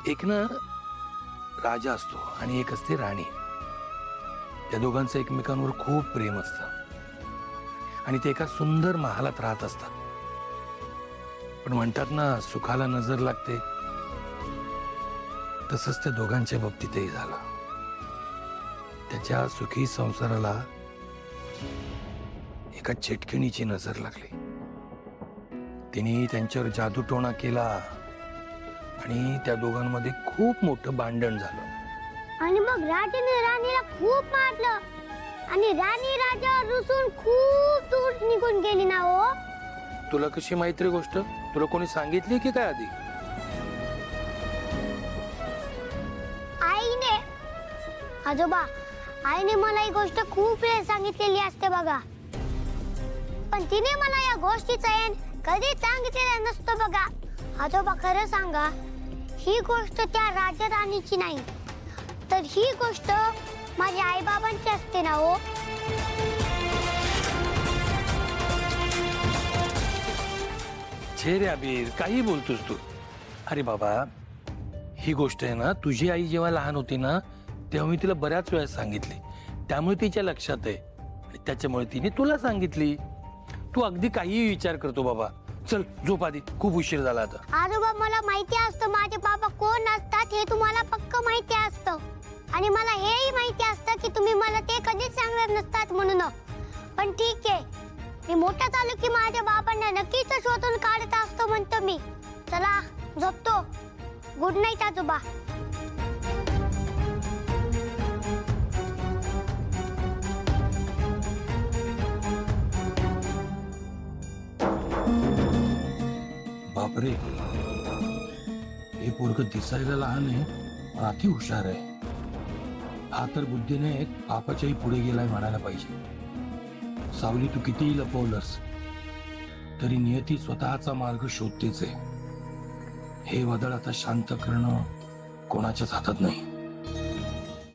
एक ना राजा असतो आणि एक असते राणी. त्या दोघांचं एकमेकांवर खूप प्रेम असतं आणि ते एका सुंदर महालात राहत असतात. पण म्हणतात ना, सुखाला नजर लागते, तसंच त्या दोघांच्या बाबतीतही झालं. त्याच्या सुखी संसाराला एका चेटकिणीची नजर लागली. तिने त्यांच्यावर जादूटोणा केला आणि त्या दोघांमध्ये खूप मोठं भांडण झालं. आणि मग राजाने राणीला खूप मारलं आणि राणी राजावर रुसून खूप दूर निघून गेली ना हो. तुला कशी माहिती रे गोष्ट? तुला कोणी सांगितली की काय आधी? आईने. आजोबा, आईने मला ही गोष्ट खूप वेळ सांगितलेली असते बघा, पण तिने मला या गोष्टीचा एन कधी सांगितलेला नसतो बघा. आजोबा, खरं सांगा, ही गोष्ट त्या राजा राणीची नाही, तर ही गोष्ट माझ्या आई बाबांची असते ना हो. छे रे अबीर, काही बोलतोस तू? अरे बाबा, ही गोष्ट आहे ना, तुझी आई जेव्हा लहान होती ना, तेव्हा मी तिला बऱ्याच वेळा सांगितली, त्यामुळे तिच्या लक्षात आहे आणि त्याच्यामुळे तिने तुला सांगितली. तू अगदी काहीही विचार करतो बाबा. चल झोप आधी, खूप उशीर झाला आता. आजोबा, मला माहिती असतं माझे बाबा कोण असतात, हे तुम्हाला पक्क माहिती असतं आणि मला हेही माहिती असतं की तुम्ही मला ते कधीच सांगणार नसतात म्हणून. पण ठीक आहे, मी मोठा झालो की माझ्या बाबांना नक्कीच शोधून काढत असतो म्हणतो मी. चला झोपतो. गुड नाईट आजोबा. बापरे, हे पोरग दिसायला लहान आहे पण अति हुशार आहे. हा तर बुद्धीने पापाच्याही पुढे गेलाय म्हणायला पाहिजे. सावली, तू कितीही लपवलंस तरी नियती स्वतःचा मार्ग शोधतेच आहे. हे वादळ आता शांत करणं कोणाच्याच हातात नाही.